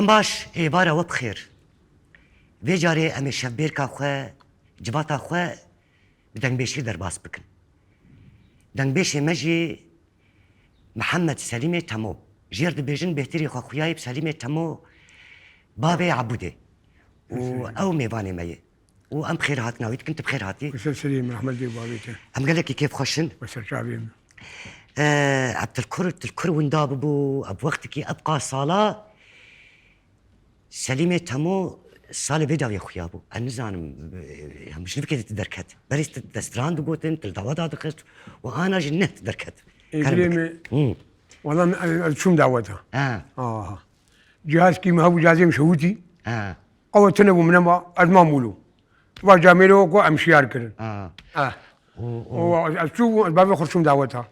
باش بارا وبخير في جاري امي شبيركا خو جباتا خو بدن بيشي درباس بكن دن بيشي مجي محمد سليمي تمو جيرد بيجن بهتري خو خوياي بسليمي تمو بابي عبودي او ميفاني مي وام بخير هاتنا ويت كنت بخير هاتي وسل سليم رحمة الله بابيته ام قال لك كيف خوشن وسل شعبين عبد الكر ونداببو اب وقتك ابقى صالة سليمي تمو صالة بيدا يا خويابو النزان مش نفكي تدركت بريست دستراند قوتن تلداودا دقت وانا جنت دركت كلمة والله شو دعوتها جهاز كيما هو جهازي مشوتي او تنبو منما ادمامولو وجاميلو كو امشيار كرن واشوفوا الباب خرشوم دعوتها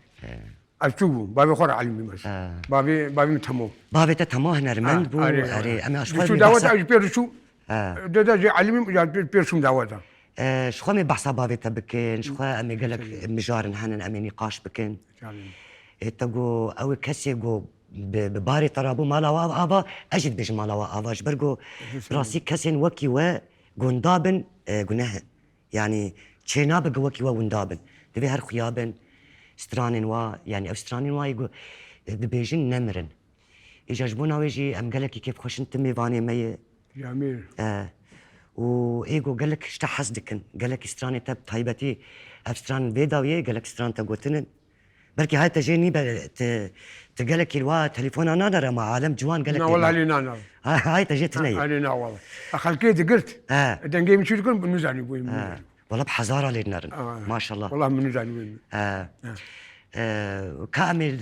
اشوفوا بابي خور علمي بس بابي متمو بابي تتمو هنا رمند بو اري انا اشوف شو دعوتها ايش بيرشو ده جي علمي بيرشوم دعوتها شخوا مي بحث بابي تبكين شخوا امي قالك مجار نحن امي نقاش بكين تقو او كسي جو بباري طرابو مالا ابا اجد بيج مالا ابا جبرجو راسي كسين وكي و غندابن غناه يعني تشيناب وكي و وندابن تبي هر خيابن سترانين وا يعني او سترانين وا يقول بيجن نمرن اجا جبونا ويجي ام قالك كيف خوش انت ميفاني مي جميل وايجو قالك اشتا حسدكن قالك ستراني تب طيبتي ابستران بيداويه قالك ستران تقوتنن بركي هاي تجيني تقالك الوا تليفون انا نرى مع عالم جوان قالك لا والله علينا انا هاي تجيت هنا علينا والله خلكيت قلت دنجي من شو تكون بنزعني بوي والله بحزاره للنار ما شاء الله والله من نزعني وين كامل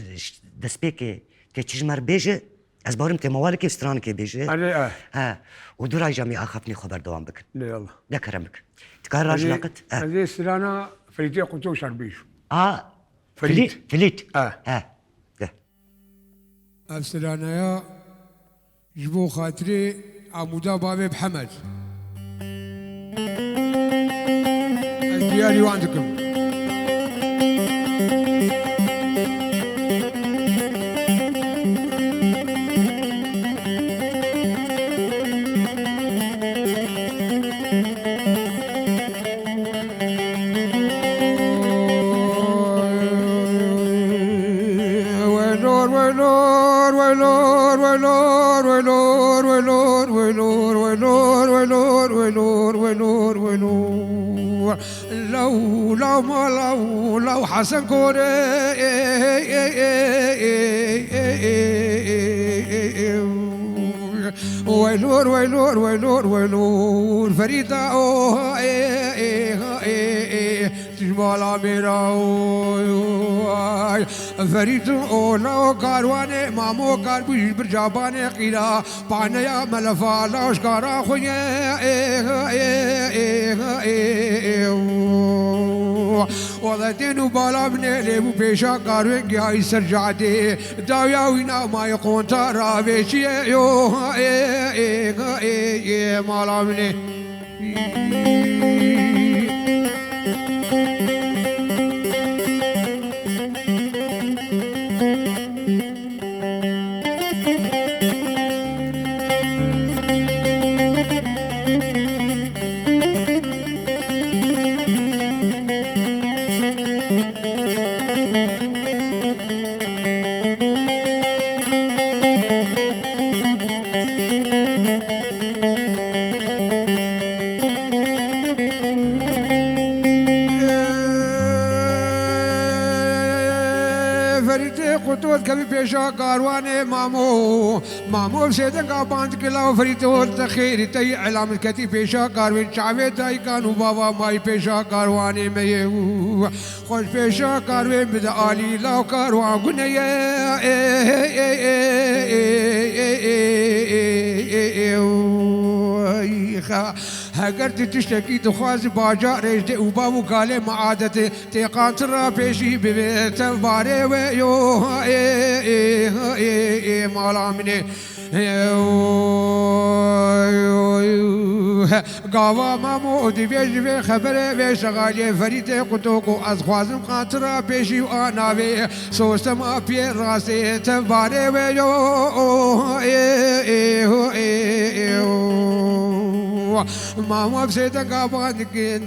دسبيكي تجمر بيجي ازبارم تموالك سترانك بيجي ودورا جامي اخافني خبر دوام بك لا يلا ده كرمك تكار راجلقت هذه سترانا فريتي قلتو شربيش فليت ده سترانا يا جبو خاطري عمودا بابي بحمد الدياري وعندكم لو حسن كوري ويلور ويلور ويلور ويلور فريدة تجمال ميرا فريد لو كارواني مامو كار بيش برجاباني قيلا بانيا ملفا لوش كارا خويا وضعتين بالا من ليبو بيشا كاروين جاي سرجعتي داويا وينا ما يكون ترى بيشي يو مالا مني कभी पेशा कारवाने मामो सेदन का बांध के लाओ फरीद और तखीर तई अलामत कहती पेशा कारवान चावे ताई कानू बाबा माई पेशा कारवाने में ये खुश पेशा कारवान बिद आली लाओ कारवान गुनये هاجرت تشتكي تخاز باجا ريجت وبابو قال معادتي تيقان ترى بيشي ببيت باري ويو مالامني قاوا مامودی ویژ خبره وی شغالی فریده قطوکو از خوازم خاطره پیشی و آناوی سوستم اپی راسته تباره ویو ماما بسیده قابا دکین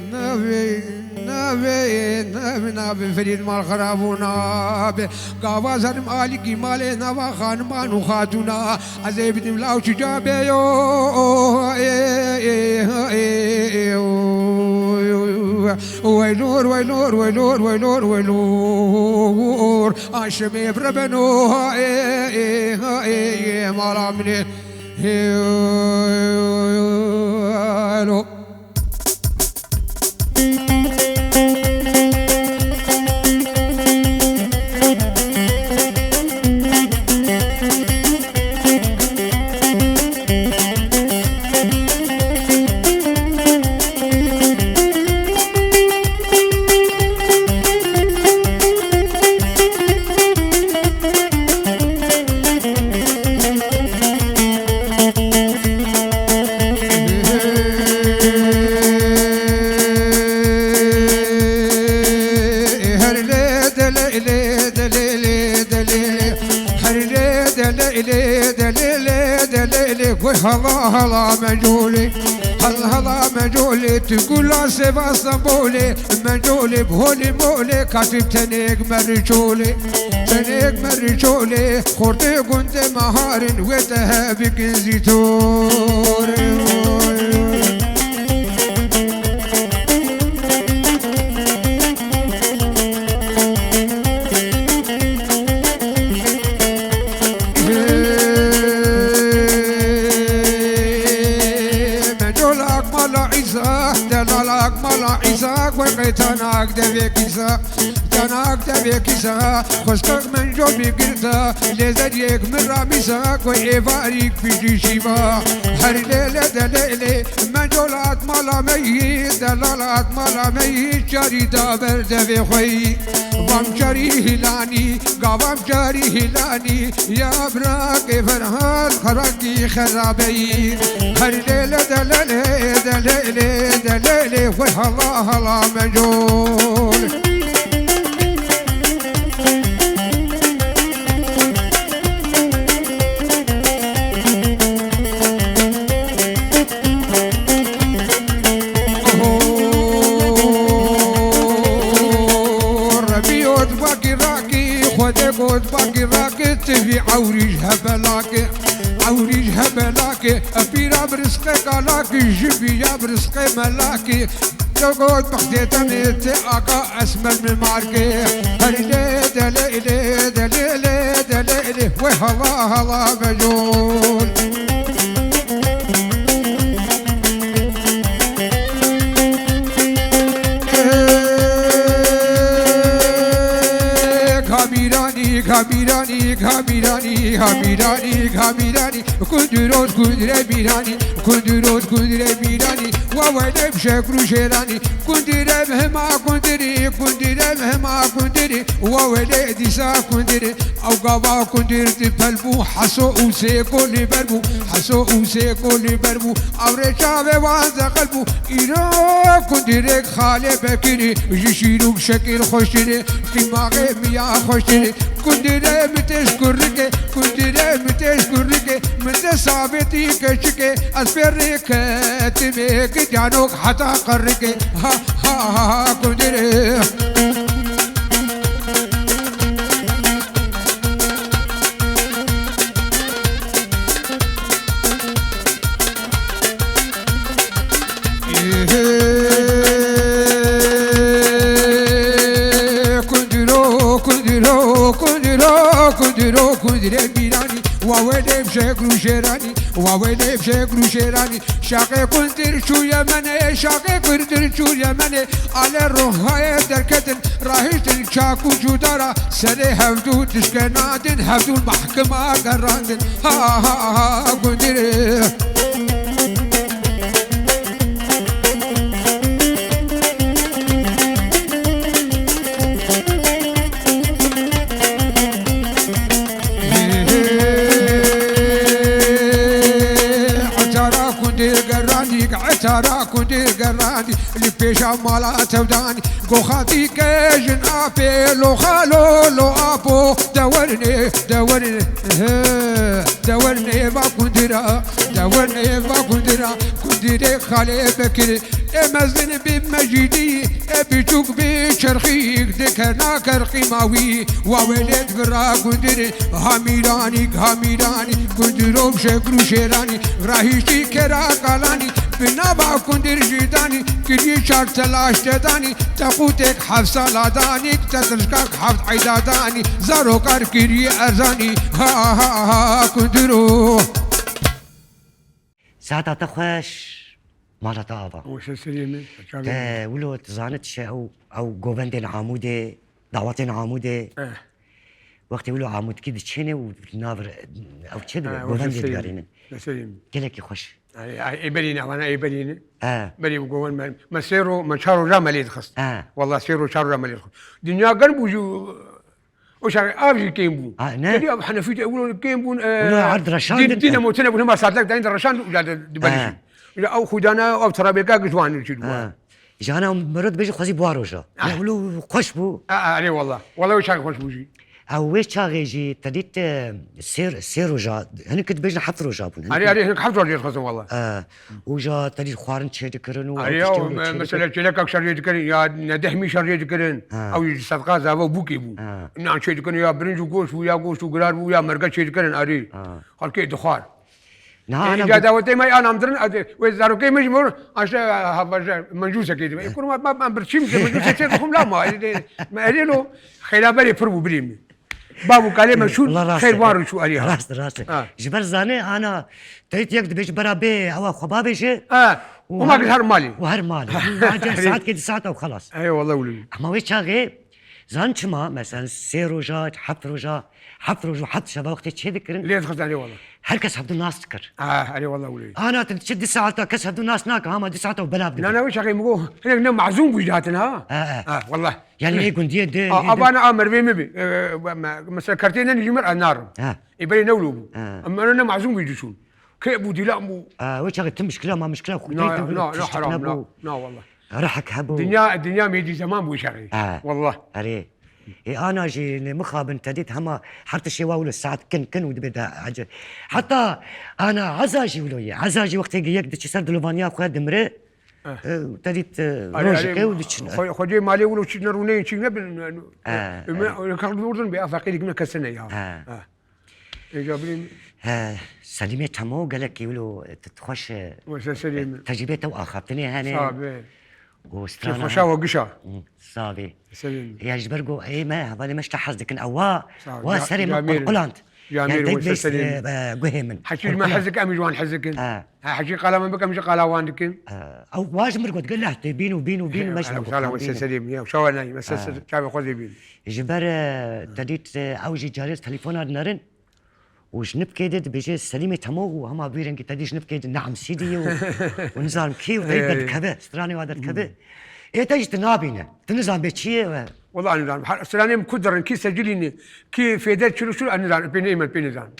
نبی فرید مال خرابو نبی قاوا زرم آلی کی مالی نوا خانمان و خاتونا از ایبتیم لاو چی جابه ويلور ويلور ويلور ويلور ويلور عشمي بربنو مالا مني هلا مجولي هلا مجولي تقول لا سيف اسطنبولي مجولي بهولي مولي كاتب تنيق مرجولي تنيق مرجولي خورتي كنت مهارن وتهابك زيتور تناك دبيكيسا تناك دبيكيسا خشتك من جو بيقرتا لزريك من راميسا كوي إيفاريك في جيشيبا هر ليلة دليلة من جولات مالا ميت دلالات مالا ميت جاري دابر دبي خوي بام جاري هلاني قوام جاري هلاني يا براك فرهان خراكي خرابي هر ليلة دليلة دليلة دليلة وهلا هلا مجول باقي راكت في عوريج هبلاك عوريج هبلاك أبيرا برزقك علاك جبي يا برزقي ملاكي تقعد بخديتني تأقى أسمن من معركي هلي دليلي دليلي دليلي وهلا هلا مجول Kabirani, kabirani, kabirani, kabirani, kudurot kudre birani, kudurot kudre birani, wavedem shekru sherani, kudirem hema kudiri, kudirem hema kudiri, wavede disa kudiri, au gava kudir ti pelbu, haso use koli berbu, haso use koli berbu, avre chave waza qalbu, ira kudire khale bekiri, jishiruk shekil khoshire, dimage miya khoshire. كندرة متشكرك كندرة متشكرك من صابتي كشك أسفرك تبيك جانوك حتى قرك ها ها ها كندرة كندرو كندرة بيراني وويلي بشكرو شيراني وويلي بشكرو شيراني شاقي كندر شو يمني شاقي كندر شو يمني على الرهاية دركتن راهيشتن شاكو جودارا سري هفدو تشكنادن هفدو المحكمة قراندن ها ها ها كندر قراني اللي بيشا مالا توداني قو خاتي كيجن ابي لو خالو لو ابو دورني دورني دورني ما كندرا دورني ما كندرا كندري خالي بكري مزن بمجيدي بيشوك بشرخيك دكنا كرخي ماوي وولد برا كندري هاميراني هاميراني كندرو بشكرو شيراني راهيشتي كرا قالاني بنابع كندر جيداني كري شار تلاش تداني تقوتك حفصة لاداني تترشكاك حفظ عيداداني زارو كار كري أرزاني ها ها ها كندرو ساعتها تخوش مالا تابا وش السليمة ولو تزانت شيء أو جوفندين عمودي دعوتين عمودي وقت ولو عمود كده تشيني ونافر أو كده جوفندين قارين سليم كلك يخش اي بلينا وانا اي بلينا بلي وقول ما سيروا ما شاروا رمل يدخس والله سيروا شاروا رمل يدخس دنيا قلبو جو وش ارجي كيمبو كدي ابو حنفيه يقولوا كيمبو عرض رشان دينا موتنا ما صار لك دين رشان ولا دبلش او خدانا او ترابيكا قزوان الجدوان جانا مرد بيجي خوزي بواروجا يقولوا خوش بو علي والله وش خوش بوجي او ويش شاغيجي تديت سير وجا هنا كنت بيجي حفر وجا بون علي هناك حفر وجا خصم والله وجا تديت خوارن تشي كرنو علي مثلا لك اكثر يذكر يا ندحمي شر يذكرن او صدقه زابو بوكي بو نعم شي يذكر يا برنج وقوش ويا قوش وقرار ويا مرقه شي يذكرن اري قال كي دخار نعم انا داوتي ما انا مدرن وزارو كي مجمور عشان منجوسه كده يكون ما برشيم منجوسه تدخل لا ما له خلابري فربو بريم بابو كلمه مشهور خير وارو شو عليها راس جبر زاني انا تريت يقد بيش برابي او خبابي شي وما قد هر مالي وهر مالي ساعات كده ساعات وخلاص اي والله ولي اما ويش شاغي زانشما مثلا سيروجا حفروجا حفروجا حط شباب وقت تشي ذكرن ليه تخذ عليه والله هل كسب الناس تكر علي والله ولي انا تشد ساعتها كسب الناس ناك هما دي ساعتها وبلاب لا وش اخي مقول هنا معزوم بوجهاتنا والله يعني هيك دي ابا انا امر بي مبي مثلا كرتين نجي مرأة النار يبي نولو اما انا معزوم بيجوشون كي بودي لا مو وش اخي مشكله ما مشكله لا حرام لا والله راحك هبو الدنيا ميدي زمان بو شغي والله اري انا جي مخابن تديت هما حتى شي واولو الساعات كن ودبدا عجل حتى انا عزاجي ولويا عزاجي وقت يقدر شي سرد لوفانيا خو دمري تديت روجك ودش خدي مالي ولو شي نروني شي نبل كان الاردن بافاقي لك كسنه يا جابرين سليمه تمو قال لك يقولوا تتخش سليم تجربته واخرتني هاني صعب وسترانا خشا وقشا صافي سليم يا جبرقو اي ما هذا مش تحز لكن اوا وسري قلانت جميل وسليم قهمن حكي ما حزك امي جوان حزك حكي قال ما بك مش قال وانك او واش مرقو تقول له بين وبين مش سلام سليم يا شو انا مسس شاب خذي بين جبر تديت اوجي جارير تليفون نرن وجنب كيدد بيجي سليمة تمو وهما بيرن كي تديش نب كيدد نعم سيدي ونزال كي وتيبد كذا ستراني وهذا كذا ايه تجي تنابينا تنزال بيتشي والله انا ستراني مقدر كي سجليني كي فيدت شنو انا بين ايمن بين نزال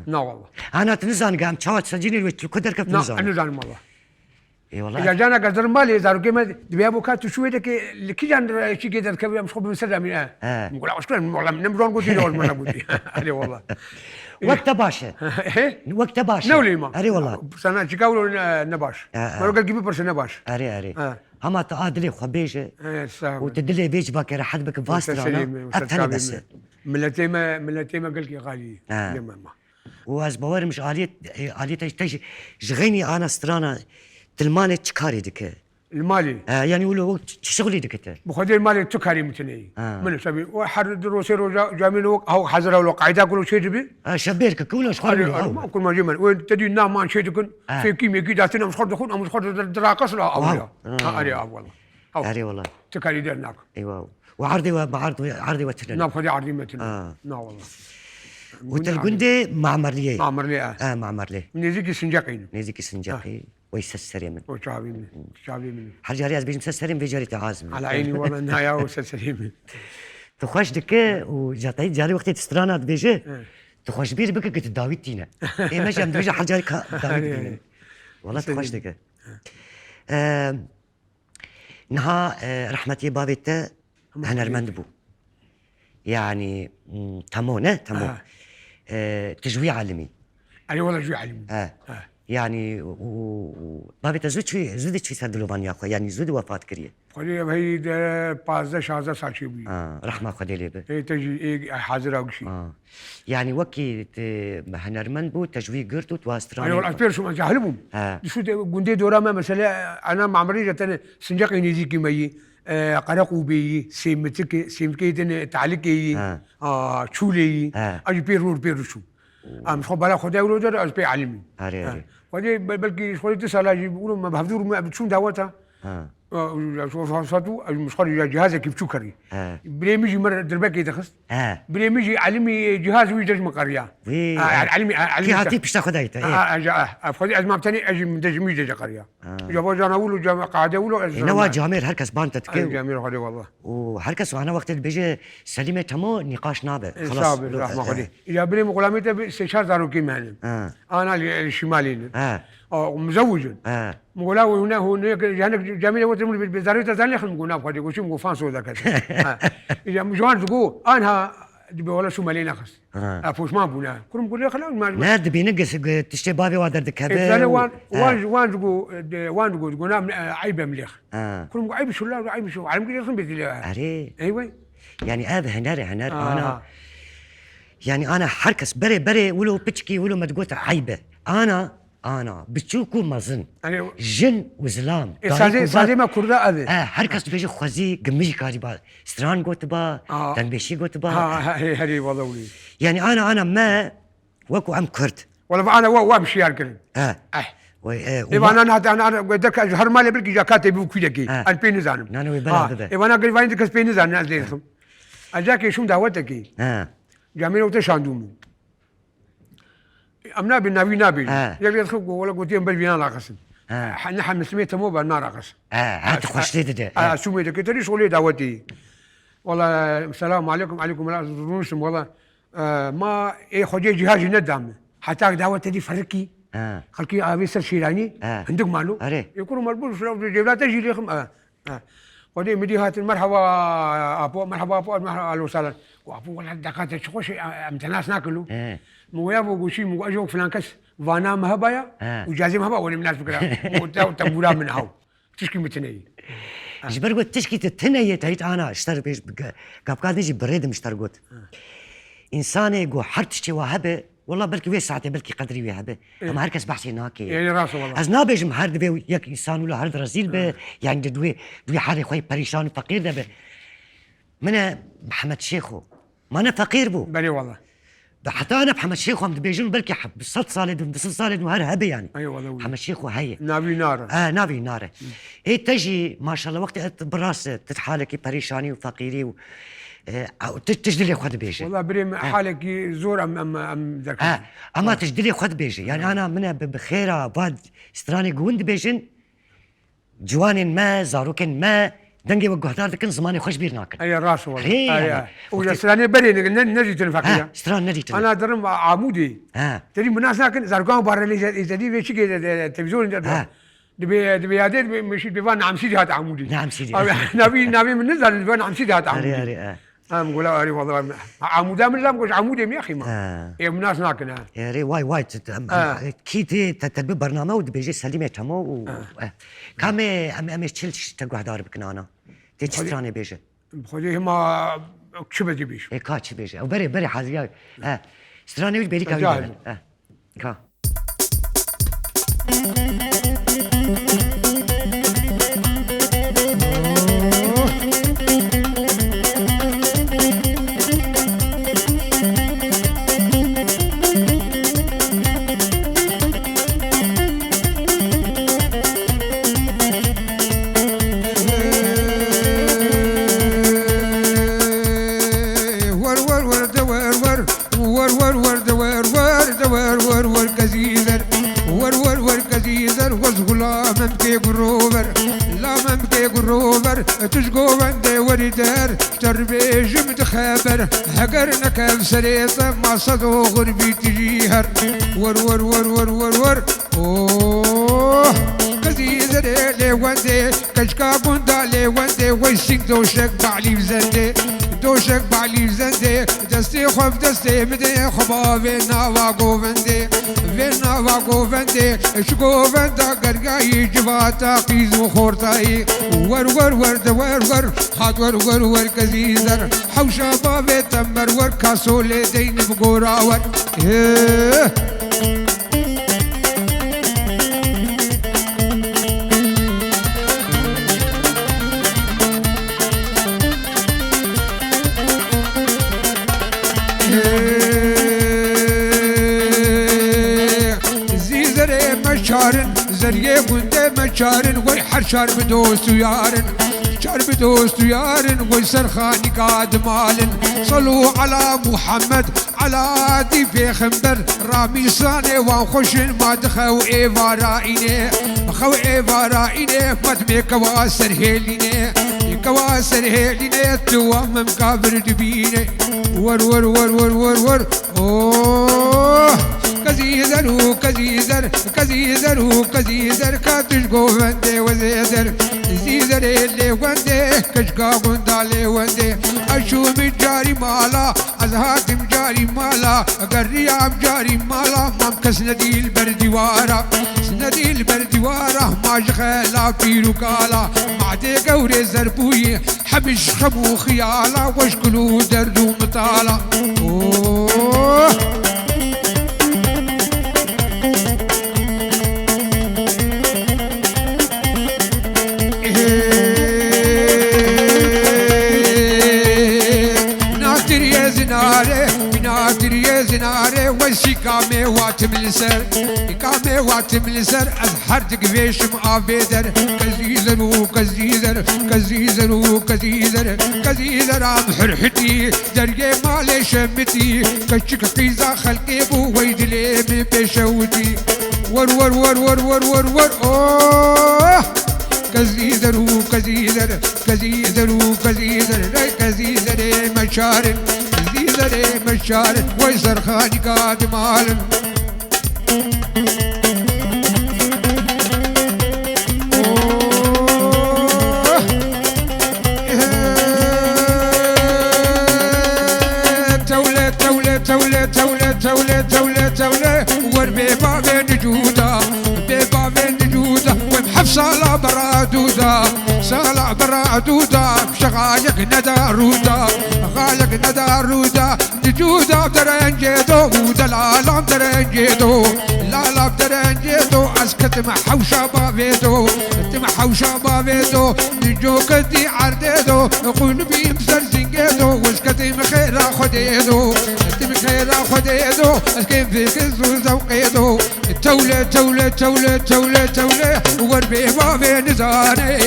لا والله انا تنزال قام تشاوت سجلني وتقدر كيف تنزال لا نزال والله اي والله اذا جانا قدر مالي زارو كيما دبي ابو كاتو شويه دك كي جان شي كده كبير مش خب مسلم نقول شكون والله نمرون قلت له ما قلت علي والله وقت باشا وقت باشا نولي ما اري والله سنه تقولوا نباش ما قال جيبي برش نباش اري هما تعادلي خبيشه وتدلي بيج باكر حد بك فاستر انا بس ملتي ما قال لي غالي واز بوار مش آلية تجي جغيني انا سترانا تلماني تشكاري دك المالي يعني يقولوا شغلي دك بخدي المالي تكاري متني من سبي وحر دروسي جامين او حزر لو قاعده كل شيء تبي شبيرك كل شغل كل ما جمل وين تدي نام ما شيء تكون في كيمياء كده تنام مش خد مش خد دراقص لا او اري والله اري والله تكاري درناك ايوه وعرضي عرضي وتنن نعم خدي عرضي متن لا والله وتلقندي معمرليه معمرليه نيزيكي سنجاقين نيزيكي سنجاقي ويسسر يمن وشعبي من حرجاري از بيجي مسسرين بيجري تعازم على عيني والله نهاية وسسرين تخش دكه وجاتي جاري وقت تسترانات بيجي تخش بير بك قلت داويد تينا اي ماشي عم بيجي حرجاري داويد تينا والله تخش دكه نها رحمتي بابيتا هنرمند بو يعني تمو نه تمو تجوي عالمي أنا والله جوي علمي يعني بابيتا زودت في سردلوفان يا أخوي يعني زود وفاة كريه خدي هي 15 سال شي بي رحمة خدي لي هي تجي حاضر أو شيء يعني وكي هنرمند بو تجوي قرتو تواستراني أنا والله أسبير شو ما جاهلهم شو قندي دورا ما مثلا أنا مع مريضة أنا سنجاق ينزيكي ماي قرقو بي سيمكي تعليقي شولي أجي بيرو شو مش خو بلا خدي ولو ده أسبير علمي خدي بلكي خدي تسأل أجي بيقولوا ما بحضروا ما بتشون دعوتها صوتو مش خالي جهازك كيف شكري بريمجي مرة دربك يدخس بريمجي علمي جهاز ويجرج مقريا علمي كي هاتي بيش تاخذ ايته فدي ازمه ثاني اجي من دجمي جا قريا جابوا جانا ولو جامع قاعده ولو نوا جامير هركس بانتت كي جامير هذه والله وهركس وانا وقت اللي بيجي سليمه تمو نقاش نابه خلاص رحمه خدي يا بريم غلامته استشار دارو كي مهنم انا الشمالي ومزوج مقولاو هنا جميله وتمر بزاريته ثانيه خل مقونا فدي وشي مقفان سودا كذا يا مجوان تقول انا دبي ولا شو مالينا خس افوش ما بونا كل مقول خلاص ما لا دبي نقص تشتي بابي وادر دكابه انا وان تقول قلنا عيبه مليخ كل مقول عيب شو لا عيب شو علم كده خنبت لي ايوه يعني هذا هنار انا يعني انا حركس بري ولو بتشكي ولو ما تقول عيبه انا بتشوكو مازن جن وزلام سازي ما كردا هذا حركس بيجي خوزي قميجي كاري با ستران قوت با تنبيشي قوت با هذه والله ولي يعني انا ما وكو ام كرت ولا انا وامشي هالكلام انا قدك هر مالي بركي جاكاتي بوكيدكي ان بين زانم انا ويبلا انا قال فاين دك بين زان ناس ليهم اجاكي شو دعوتك جامينو تشاندومو امنا بالنبي يقدر يدخل ولا قلت يوم بالبنان راقص نحن مسميته مو بالنار راقص هات خوش ده شو ميتك تري شغلي دعوتي والله السلام عليكم لا تظنونش والله ما ايه خوجي جهاز ندم حتى دعوتي دي فرقي خلكي ابي سرشيراني عندك مالو يكونوا مربوط في جبلات تجي لكم ودي مديهات مرحبا ابو مرحبا اهلا وسهلا وابو والله الدكاتره شخوش امتناس ناكلوا مو يابو قوشي مو اجوك فلان كس فانا مهبايا وجازي مهبا ولا الناس فكره وتبورا من هاو تشكي متني جبر قلت تشكي تتني تهيت انا اشتر بيش قاب نجي بريد مشتر قلت انساني جو حرتشتي وهبه والله بلكي وي ساعتي بلكي قدري وهبه اما هركس بحثي ناكي يعني راسه والله از نابج مهرد بي يك انسان ولا هرد رزيل به يعني دوي حالي خوي بريشان فقير ده من محمد شيخو ما انا فقير بو بلي والله حتى انا محمد شيخو هم بيجون بلكي بصد صالد بصد صالد وهر هبه يعني ايوه والله محمد شيخو هي نابي نار نابي نار ايه تجي ما شاء الله وقت براس تتحالكي بريشاني وفقيري تجدلي خد بيجي والله بريم حالك زور ام ذاك اما تجدلي خد بيجي يعني انا من بخيره بعد استراني قوند بيجن جوان ما زاروكن ما دنجي وقهدار دكن زماني خوش بير ناكل اي راس والله اي وستراني بري نجي تنفقيا استران نجي انا درم عمودي تري مناس لكن زارقان بارلي يزدي بيشي التلفزيون دبي هذا مش بيبان عم سيدي هات عمودي نعم سيدي نبي من نزل بيبان عم سيدي هات عمودي نقول اري والله عمودا من لا نقول عمودي يا اخي ما يا مناس ناكن يا ري واي كي تدبي برنامج ودبيجي سليمه تمو كامي ام تشلش تقعد دار بكنانا تشتراني بيجي بخدي ما كشبه بيش اي كاتش بيجي او بري حاجه ستراني بيجي كا كا تشقو بندي وردار تربيج متخابر هقرنا كم سريطة ما صدو غربي تجيهر ور ور ور ور ور ور اوه كزيزر لوندي كشكا بوندا لوندي ويسيك دوشك بعلي بزندي دوشك بعلي بزندي دستي خوف دستي مدي خبا فينا واقوفندي فينا واقوفندي شكو فندا قرقاي جباتا قيز وخورتاي ور ور ور ور ور خاد ور ور ور كزيزر حوشا بابي تمر ور كاسولي دين بقورا ور مشارن زريه بنده مشارن وي حرشار بدوست يارن شار بدوست يارن وي سرخاني قاد مالن صلوا على محمد على دي بيخنبر رامي صاني وانخشن ما دخو ايفا رائني خو ايفا رائني مدمي كواسر هيليني كواسر هيليني توام مكابر دبيني ور ور ور ور ور ور اوه كزيزر كزيزر كزيزر كزيزر كاتش قوفندي وزيزر زيزر اللي وندي كشكا قندالي وندي اشوم جاري مالا ازهاتم جاري مالا قريام جاري مالا ممك سندي البردوارة سندي البردوارة ما جخيلا بيرو كالا معدي قوري زربوي حبش خمو خيالا واشكلو دردو مطالا اوه بنادر يا زناري وشي كامي واتملسر كامي واتملسر أزحر تقفيش مقابدر كزيزر وكزيزر كزيزر وكزيزر كزيزر عم حرحتي درقي مالي شمتي كشك قيزا خلقي بو ويدلي بشوتي ور ور ور ور ور ور ور اوه كزيزر وكزيزر كزيزر وكزيزر كزيزر مشارن كزيزر مشارن ويسر خاني قاد مالن تولة تولة تولة تولة تولة تولة تولة وربي بابين جودا بابين جودا ومحف صالة برادودا صالة برادودا شغالك ندى رودا غالك ندى رودا جودا بدرنجيدو ودلالة بدرنجيدو لالا بدرنجيدو اسكت محوشة بابيدو محوشة بابيدو نجو كدي عرديدو نقول بيم زرزنجيدو واسكت مخيرا خديدو مخيرا خديدو اسكت في كزو زوقيدو تولة تولة تولة تولة تولة وربي بابي نزاني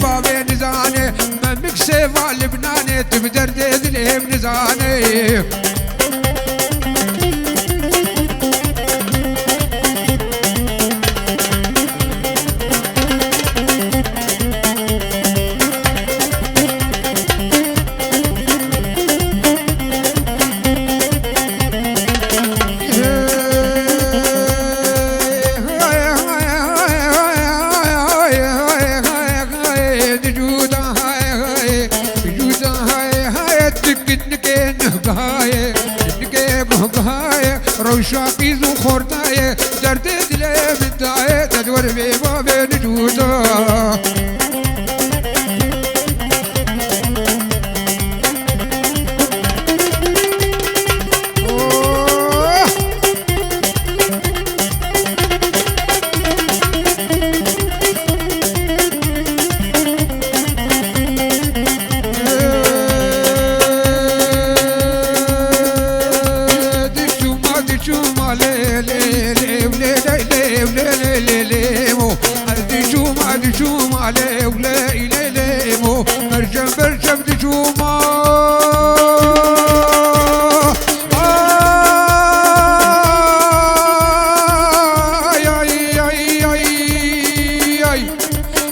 بابي نزاني ما مكسيفا لبناني تبدر ديدلهم نزاني روشاقي زو خورتاي درد دلي بنتاي تدور في بابي نجودا دجوم عليه ولا إلي مو برجم برجم دجوما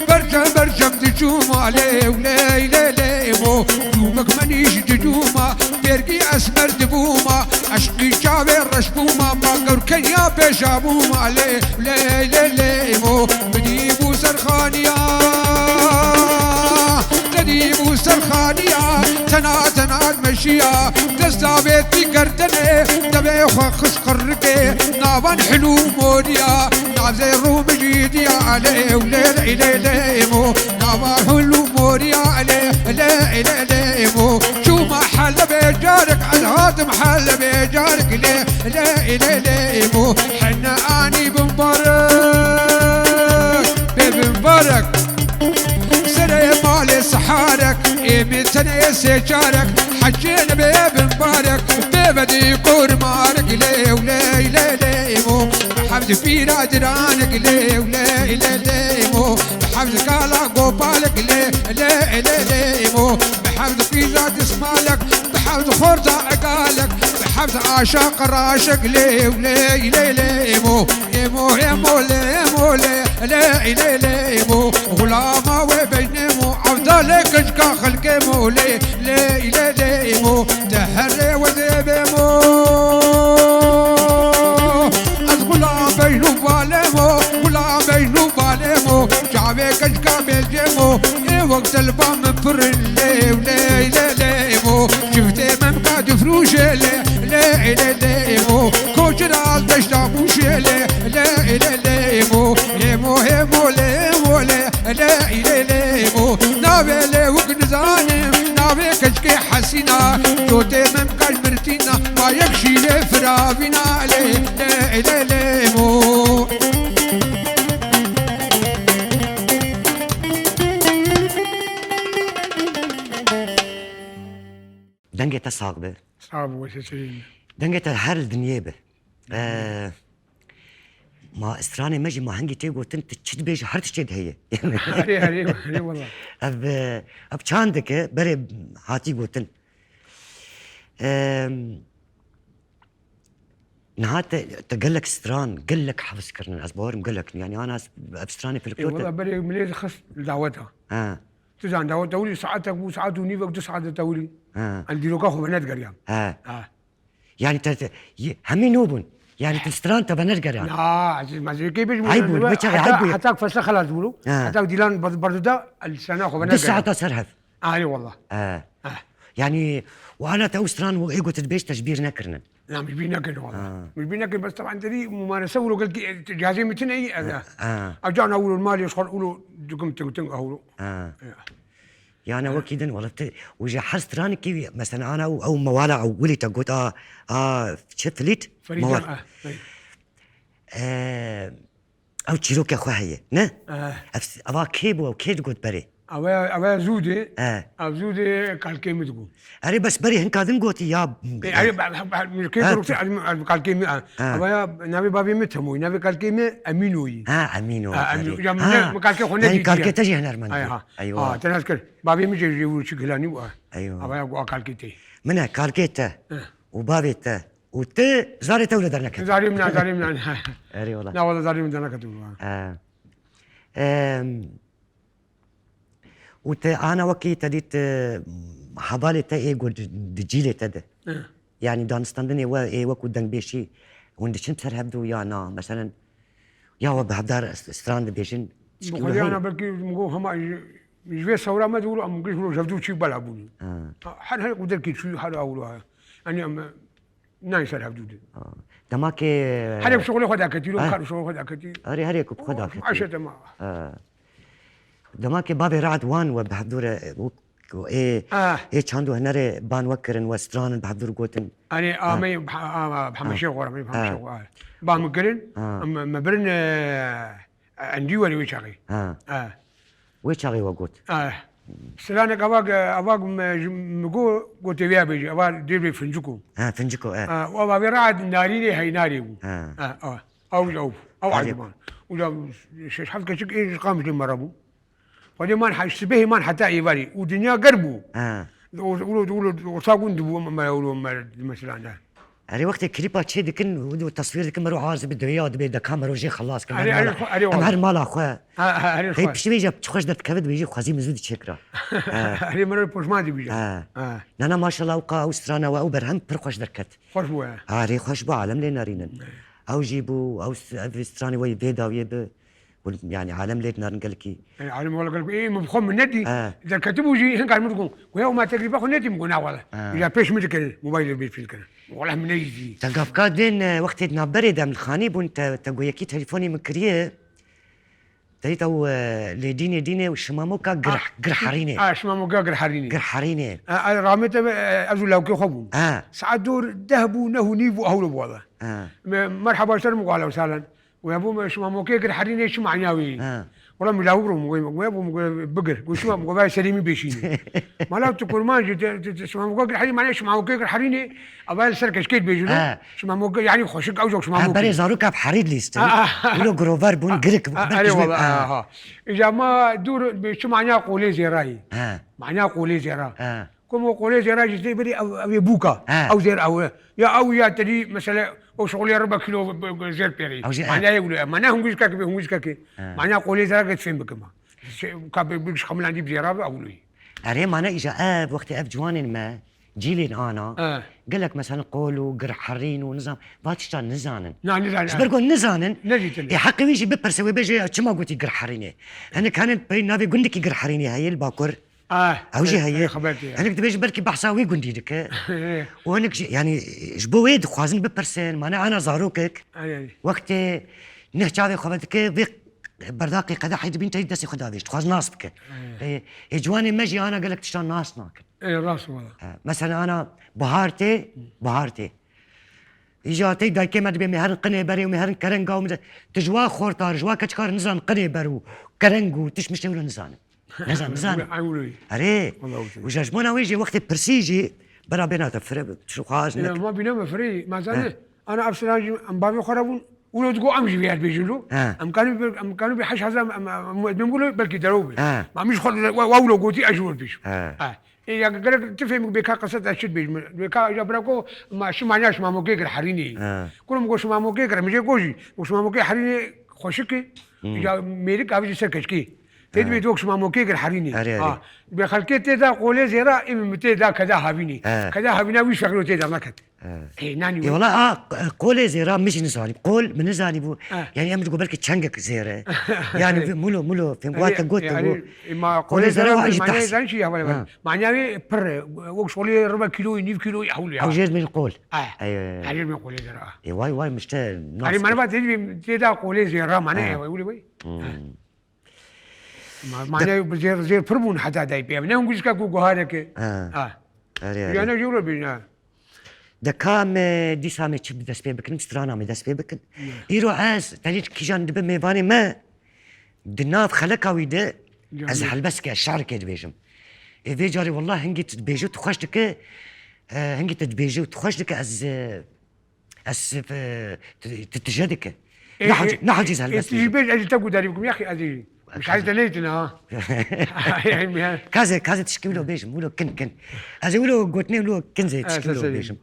برجم برشم تجوم عليه ولي لي لي مو جومك منيش تجوما ترقي اسمر دبوما عشقي شعبي رشبوما ما قركن يا بشابوما عليه ولي لي لي مو بديبو سرخانيا بديبو سرخانيا تنا مشيا تستعبت في كردني تبي خش قرقي نابان حلو موريا نابزي الروم جيديا عليه ولي لي لي مو نابان حلو موريا عليه لي لي لي مو شو ما حل بجارك الهات محل بجارك لي لي لي لي مو حنا اني بمبارك سنة مالي سحارك إيمي سنة سجارك حجينا بابن مبارك ببدي قور مارك لي ولي لي لي مو بحمد في رادرانك لي ولي لي لي مو بحمد كالا قوبالك لي لي لي لي مو بحمد في ذات اسمالك بحمد خورطة عقالك بحمد عاشق راشق لي ولي لي لي مو يمو يمو لي مو لي لي لي لي مو غلامة وبينمو عبدالك اشكا خلقي مو لي لي لي لي مو تهري وذيبي مو غلام بينو بالمو غلام بينو بالمو شعبك اشكا بالجمو اي وقت البام فرن لي ولي لي لي مو شفتي ممقاد فروش لي لي لي لي مو كوشرال تشتابوش لي لي لي لي مو هيمو هيمو لي مو لي لي لي لي مو نابي لي وقنزاني نابي كشكي حسينا توتي ممقاد مرتينا ما يكشي لي فرابينا لي لي لي لي مو دنجة صاقبة صعب وشيء دنجة هر الدنيا به ما استراني مجي ما هنجي تيجو تنت تشد بيج هرت تشد هي هري والله اب شاندك بري هاتي قوتن نهات تقلك استران قلك حفظ كرنا الاسبوع مقلك يعني انا استراني في الكوتا والله بري مليز خص دعوتها تزعل دعوة دولي ساعتك وساعات ونيفك تسعة دولي عندي لو كاخو بنات قريان يعني همي نوبون يعني تستران تبى نرجع يعني لا ما زي كيف عيبوا عيبوا حتى فسخ خلاص تقولوا حتى ديلان برضو ده السنة اخو بنات تسعة سرهف اي والله يعني وانا توستران وايجو تدبيش تشبير نكرنا لا مش بينكر والله مش بينكر بس طبعا دي ممارسه ولو قلت جاهزين متن اي اجانا اقولوا المال يشغل اقولوا دقم تنقوا اقولوا يعني وكيدن والله وجا حستران كيف مثلا انا او موالع او ولي تقول شفليت فريد او تشيروك اخو هي نه ابا كيبو او كيد قلت بري أبا زودي أبا زودي كالكيمي تقول أري بس بري هن كادن قوتي يا أري كيف روكسي كالكيمي أبا نبي بابي متهموي نبي كالكيمي أمينوي أمينو يعني كالكي خونة يعني كالكي تجي هنا أرمان أيوة تنذكر بابي مجي يقول شكلاني أيوة أبا يقول كالكي تي منها كالكي تا وبابي تا وت زاري تولى درنك زاري منا أري والله لا والله زاري منا كتبوا وت انا وكي تديت حبالي تا ايجو دجيلي تدا يعني دانستاندني وكو دنبيشي وند شنت سر هبدو يا نا مثلا يا وبهدار ستراند بيشن بخلي انا بلكي مقو هما يجي ثوره ما تقولوا ام قولوا جبدوا شي بلعبوني حد هل قدر كي شو حد اقولوا يعني نايسر هبدو دماكي حد شغله خدا كتير كان شغله خدا كتير هري كوب خدا كتير عشان ما دماكي بابي رعد وان وبحضور ايه شاندو هنري بان وكرن وستران بحضور قوتن انا مي بحمد شيخ ورا مي بحمد شيخ بان مكرن مبرن عندي ولي ويشاغي ويشاغي وقوت سلانك اباك مقو قلت بيا بيجي ابا دير فنجكو فنجكو وابا رعد ناريني هي ناري او عجبان ولا شحال كشك ايش قامت المربو ودي ما حسبه ما حتى يبالي ودنيا قربو ولو وصاقون دبو ما يقولوا مثلا أري وقت كليبات شي دكن والتصوير دكن مرو عازب بده إياه بده كاميرا وجي خلاص كمان أري أمهر مالا أخويا أري هي بشي بيجي بتخش درت كبد بيجي خزي مزود شكرا أري مرة بوش ما دي بيجا نانا ما شاء الله وقا وسترانا وأو برهم برخوش دركت خوش بويا أري خوش بو عالم لينا رينن أو جيبو أو ستراني وي بيدا ويب يعني عالم ليت نار نقلكي عالم والله قال ايه مفخم من ندي اذا كتبوا جي هن قال مدكم ويا ما تقري باخو ندي مقنا والله اذا بيش مدك الموبايل البيت في الكلام والله من يجي تلقى كادين وقت نبرد من الخاني وانت تقول يكي تليفوني مكريه تيتو لديني ديني وشماموكا قرحريني شماموكا قرحريني رامت ازو لو كي خبو ساعات دور ذهبوا نهو نيفو اهول والله مرحبا سلام وعلى وسهلا ويابو شماموكا قرحريني شو معناوي والله ملاورهم ويابو بقر وشو مقبا سليمي بيشيني مالا تقول ما شماموكا قرحريني معناه شماموكا قرحريني ابا سركش كيت بيجلو شماموكا يعني خوشك او شماموكا بري زاروكا بحريد ليست ولو جروفر بون قرك اي والله اذا ما دور شو معناه قولي زيراي معناه قولي زيرا كم قولي زيرا جدي بري او يبوكا او زير او يا تدي مثلا او شغل 4 كيلو زير بيري معناه يقول معناه هم جيسكاكي معناه قولي زيرا كتفهم بكما كاب بيش خمل عندي بزيرا او لي اري معناه اجا وقت جوان ما جيلين انا قال لك مثلا قولوا قر حرين ونظام باتشتان نزانن نزانن شبرقون نزانن نجيت حقي ويجي ببرسوي بيجي كما قلتي قر حريني انا كانت بين نافي قندك قر حريني هي الباكور اوجي هي انا كنت بيجي بركي بحساوي قندي دك وانك يعني جبويد خوازن ببرسن معناه انا زاروكك وقت نحكي خبرتك برداقي قدح يد بنتي دسي خداديش تخاز ناصبك جواني مجي انا قال لك تشتغل ناس ناكل اي راس والله مثلا انا بهارتي اجاتي داي كيما دبي مهرن قني بري ومهرن كرنغا تجوا خورتار جوا كتكار نزان قني برو كرنغو تشمشي ولا نزان اري وجاجمونا ويجي وقت برسيجي برا بينات فرق شو خاز ما بينام فري ما زال انا ابسراجي ام بابي خربون ولو تقول امشي فيها بيجلو ام كانوا بيحش هذا بنقولوا بلكي دروبي ما مش خل واولو قوتي اجور بيش يا قالك تفهم بك قصه اشد بك جبركو ما شو معناش ما موكيك الحريني كلهم يقولوا ما موكيك مش يقولي وش ما موكيك حريني خوشكي يا ميرك ابي سكشكي تدبي توكش ما موكيك الحريني بخلكي تدا قولي زيرا ام متدا كذا هابيني كذا هابينا وش شغلو تدا نكت اي ناني والله قولي زيرا مش نزاني قول من نزاني بو يعني ام تقول بركي تشنقك زيرا يعني مولو في قوات قوت يعني ما قولي زيرا معناه زانشي يا معناه بر وكش قولي 4 كيلو 9 كيلو يحول او جيز من القول ايوه عجيز من قولي زيرا واي مش يعني ما بعد تدا قولي زيرا معناه يقولي وي معناه زير فربون حتى داي بيا من نقول كاكو غهارك يعني جورو بينا دكام دي سامي تشب دس بيبكن مسترانا مي دس بيبكن يرو عاز تاني كيجان دب ميفاني ما دناف خلقا ويدا از حلبسك الشعر كي دبيجم اذا جاري والله هنجي تبيجو تخش دك هنجي تبيجو تخش دك از تتجدك نحجز هالبس تجيبيش اجي تقول داريكم يا اخي ادي مش عايز ليتنا كازي تشكيلو بيجم ولو كن ازي ولو قوتني ولو كنزي تشكيلو بيجم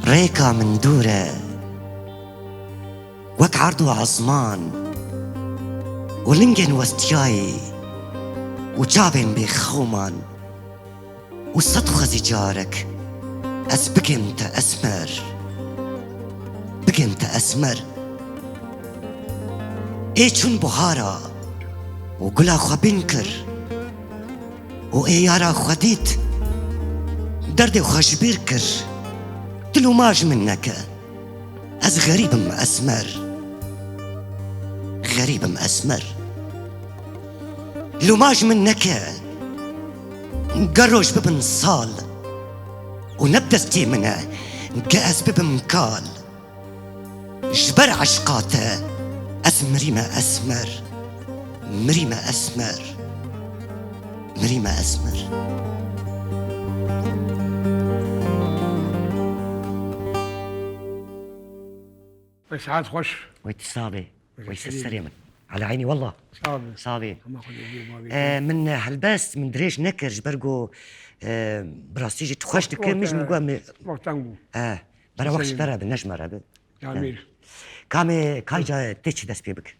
ريكا من دورة وك عرضو عظمان ولنجن وستياي وجابن بخومان وصدخة زجارك أس بكنت أسمر إيشون بهارا وقلا خبنكر وإيارا خديت دردي وخشبيركر تلو ماج منك أز غريب مأسمر لوماج منك قروش ببن صال ونبدا ستيمنا قاس ببن مكال جبر عشقاته أسمري ما أسمر مري ما أسمر مري ما أسمر بس عاد خوش ويتصابي ويسسريمن على عيني والله صابي من هالباس من دريش نكر جبرقو براسيجي تخشتك مش من قوام وقتانقو برا وقت برا بالنجمة رابط جميل كامي كايجا تيتش داس بيبك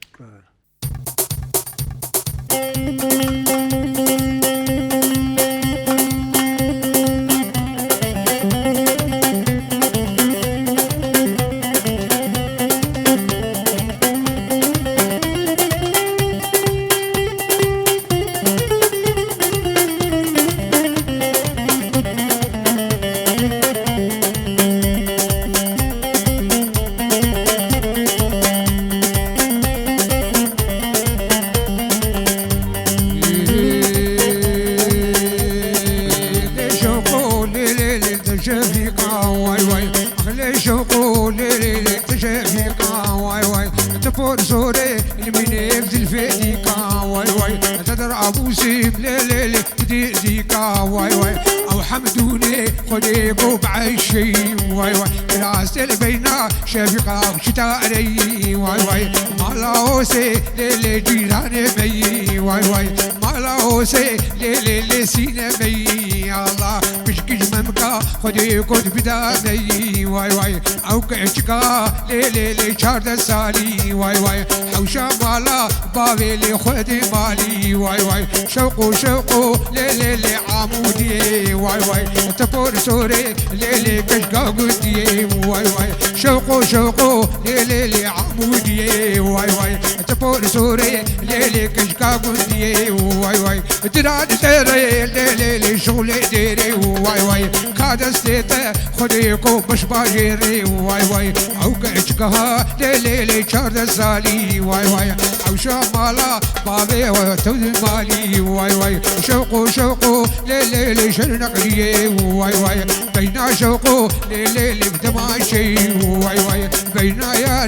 سوري من يبذل فيديكا واي واي تدر ابو سيب ليلي تديكا واي واي او حمدوني خديكو بعشي واي واي راس بينا شفيقة وشتاء ري واي واي مالاوسي ليلي جيراني بي واي واي مالاوسي ليلي سينا بي الله بشكج ممكا خديكو بداني واي واي او كعشكا ليلي شارد سالي واي واي حوشا مالا بابي لي خدي مالي واي واي شوقو ليلي عمودي واي واي تفور سوري ليلي كشكا قدي واي واي شوقو ليلي عمودي واي واي تفور سوري ليلي كشكا قدي واي واي تراد سيري ليلي شغلي ديري واي واي كادستيتا خديكو باش باجيري واي واي او كشكا ليلي شارد سالي واي واي او شمالا بابي وتوذي مالي واي واي شوقو ليلي شرنقلي واي واي بينا شوقو ليلي بدماشي واي واي بينا يا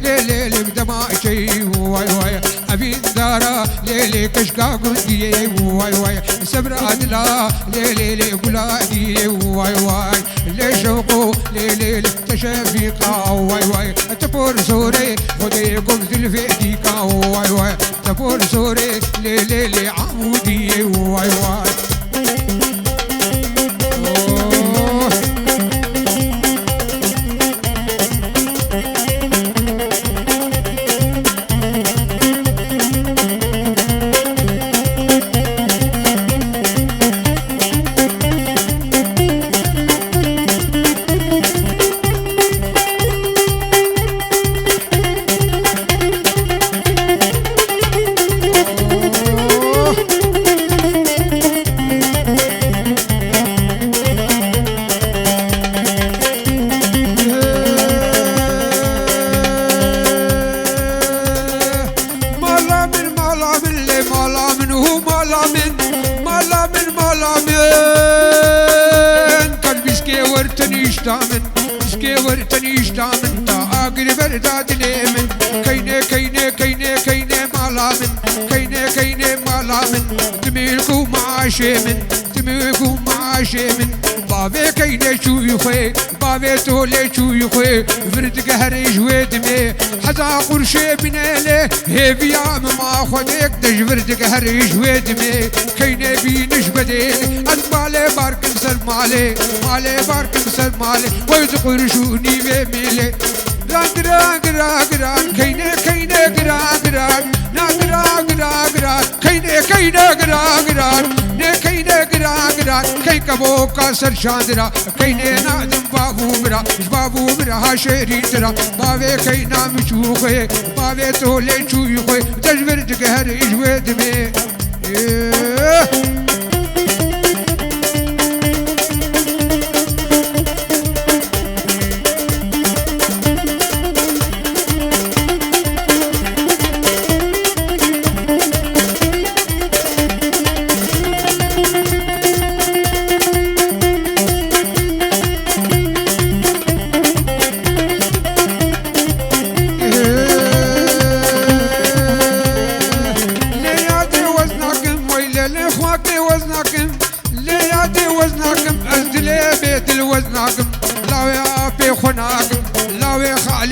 ليلي بدماشي واي واي ابي دارا ليلي كشكا قدي واي واي سبر ادلا ليلي قلادي واي واي لي شوقو ليلي تشفيقا واي واي تفور سوري خديكم زلفيديكا واي واي تفور سوري ليلي عمودي واي واي ورتنيش دامن تا اقرب ارداد ليمن كيني مالامن كيني مالامن تميلكو معاشي من بابي كيني شويخي بابي تولي شويخي فرد قهري جويدمي حزا قرشي بنالي هيفيا ما خديك دج فرد قهري جويدمي كيني بينش بديل المالي بارك مسلمالي مالي بارك مسلمالي ويد قرشوني بميلي غران كيني غران غران كي كبوكا سر شاندرا كيني نادم بابو مرا هاشيري ترا بابي كينا مشوخي بابي تولي شويخي تجبر تقهر اجويدمي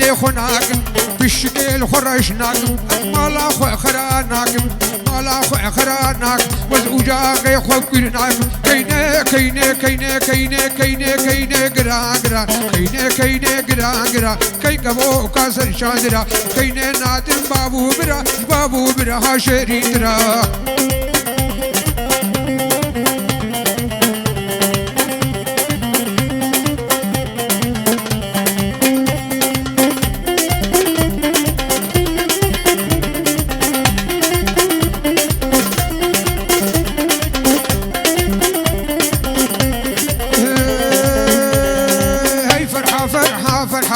مالي خناك بالشكل خرجناك مالا خو خراناك مالا خو خراناك وزوجاك خو كرناك كينه كينه كينه كينه كينه كينه غرا غرا كينه كينه غرا غرا كي كبو كاسر شادرا كينه نادر بابو برا هاشري ترا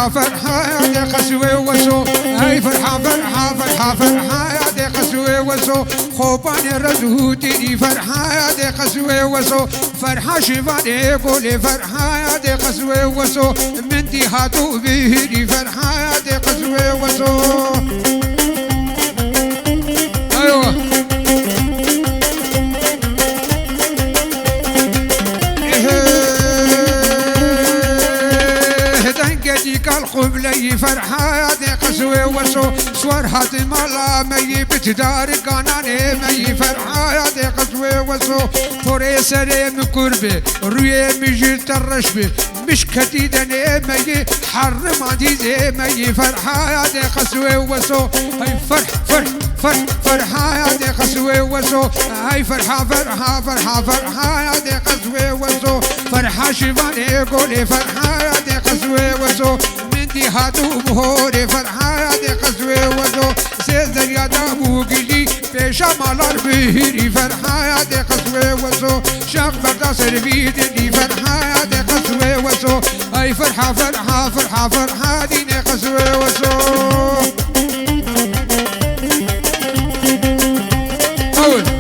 فرحة يا دي قسوي وسو هاي فرحة فرحة فرحة فرحة يا دي قسوي وسو خوباني رزوتي دي فرحة يا دي قسوي وسو فرحة شفاني قولي فرحة يا دي قسوي وسو من دي هاتو به دي فرحة يا دي قسوي وسو ايوه القبلي فرحة يا دي قسوي وسو صور هاتي مالا مي بتدار قاناني مي فرحة يا دي قسوي وسو فوري سري من قربي روي مجي ترشبي مش كتيدني مي حرم عندي زي مي فرحة يا دي قسوي وسو هاي فرحة يا دي قسوي وسو هاي فرحة يا دي قسوي وسو فرحة شفاني قولي فرحة يا دي قسوي وسو دي هاتو بهوري فرحة يا دي قسوي وسو سيزر يا دابو قلي بيشا مالار بهيري فرحة يا دي قسوي وسو شاق بردا سربيد دي فرحة يا دي قسوي وسو اي فرحة دي قسوي وسو أول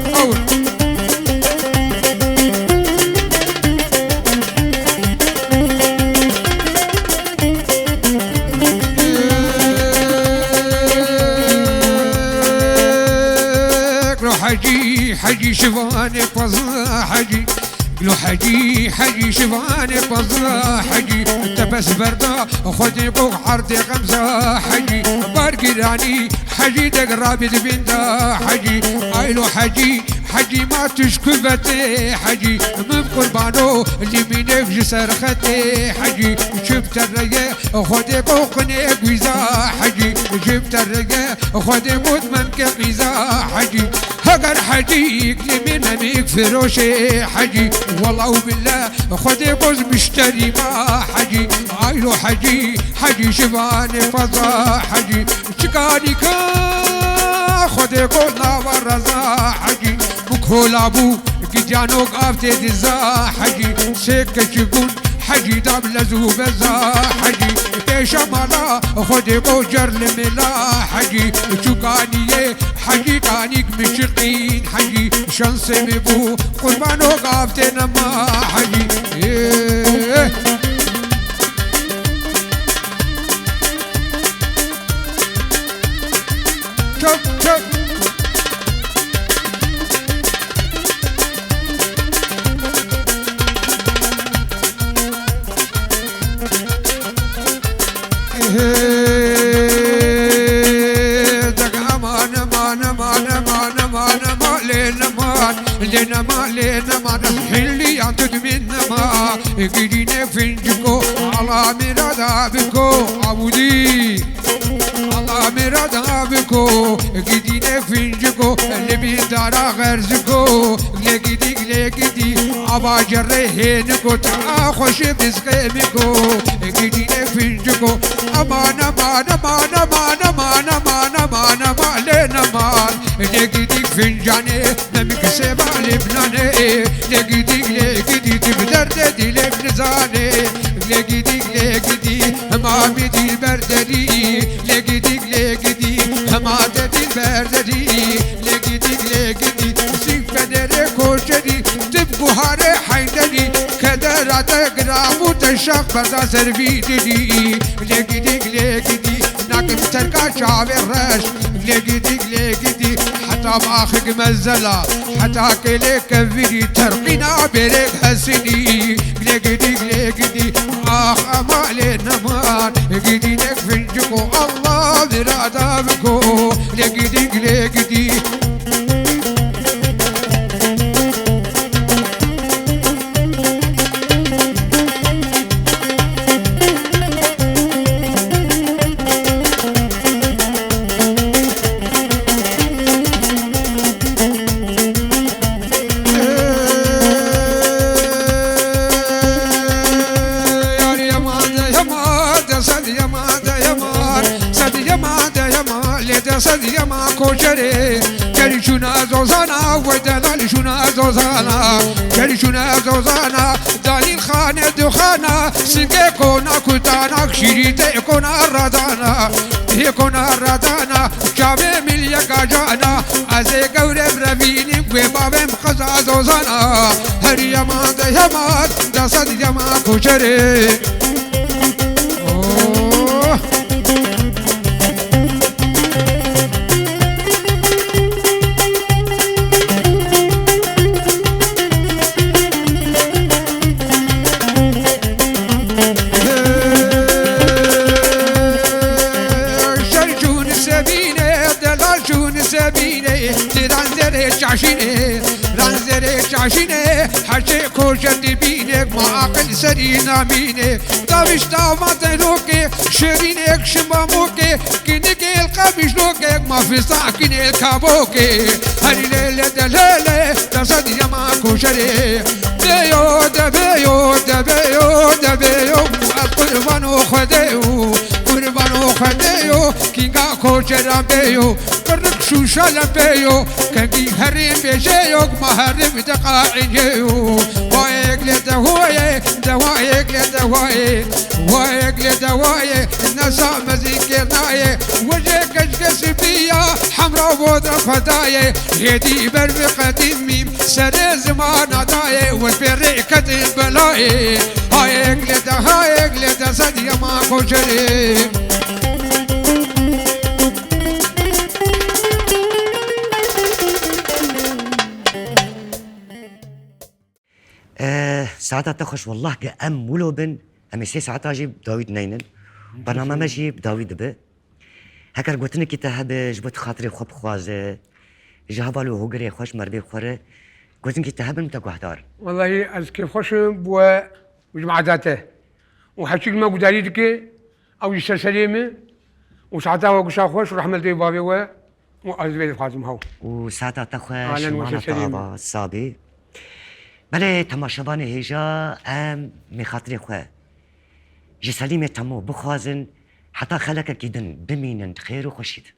حجي شفاني فضلا حجي قلو حجي شفاني فضلا حجي انت بس بردا خدي بوق عرضي غمزة حجي بارقراني حجي دقرابي دبندا حجي قايلو حجي ما تشكفتي حجي من قربانو اللي من يفجي سرختي حجي جبت الرقا خدي بوقني قويزا حجي جبت الرقا خدي مدمن كقيزا حجي هقر حجيك لمن اميك فروشي حجي والله بالله خدي بوز مشتري ما حجي عايلو حجي شفاني فضا حجي شكاني كا خدي قولنا ورزا حجي بكهول ابو جانوك افتي دزا حجي سكة شكون حجي دام لزو بزا حجي بيشا مالا خدي بوجر لملا حجي شكاني حجي كانيك مشقين حجي شانس ببو قربانو قافتنا ما حجي شوف لنا ما نحلي عن تدمنا ما قدينا فنجكو على مراد بكو عبودي على مراد بكو قدينا فنجكو اللي بيدارا غرزكو لقدي عبا جرهينكو تعاخش بسقيمكو قدينا فنجكو أمانا ما لنا ما لقديك فنجاني نمك سبا لبناني لقدي تبدرددي لبنزاني لقدي همامدي البرددي لقدي همامدي البرددي لقدي سيفدري كوشدي تبقو هاري حيدني كدرات قرامو تشاق بردا سرفيدي لقدي ناكم تركا شعب الرش لقدي حتى باخك مزلا حتى كليك كفيدي ترقينا بريك هسني لقدي اخ امالي نمان قدي نكفي بنجكو الله برادا بكو لقيدك لقيدي صدي ما كوشري كري شونا زوزانا ودلال شونا زوزانا كري شونا زوزانا دالي الخانة دخانا سنجي كونا كتانا شريتي كونا ردانا هي كونا ردانا شابي مليا كاجانا ازي قوري برميني وبابي مخزا زوزانا هري يمان دا يمان دا صدي ما كوشري عشيني حشي كوشة بينك ما عقل سرينا ميني طابش طامات لوكي شرينك شماموكي كينك القابش لوكي ما في ساكن الكابوكي هري ليلة دلالة تصدي ما كوشري بيو دبيو دبيو دبيو القربان خديو قربان خديو كينغا كوشرا بيو كرك شوشا لبيو كنجي هرم بيجيوك ما هرم دقاعيو وايك لدواي دوايك لدواي وايك لدواي النساء مزيكرناي وجهك اشكس بيا حمرا بودر فداي يدي برفقة ميم سر زمان داي والبريكة البلاي هايك لدا صدي ما كوشري ساعتها تخش والله كأم ولوبن أمي ساعتها جيب داوود نينن برنامج ما جيب داوود به هكر قلتني كي تهب جبت خاطري خب خوازه جهبالو هوغري خوش مربي خوره قلتني كي تهب متى قهدار والله از كيف خوش بوا وجمع ذاته وحكيك ما قداري دكي او يشتر سليمه وساعتها وقشا خوش ورحمة الله بابي وازبيد خاتم هاو وساعتها تخش معنا طابا الصابي بله تماشابان هیجا ام میخاطری خواه جسلیمه تمو بخوازن حتی خلقه کیدن بمینن خیر و خوشید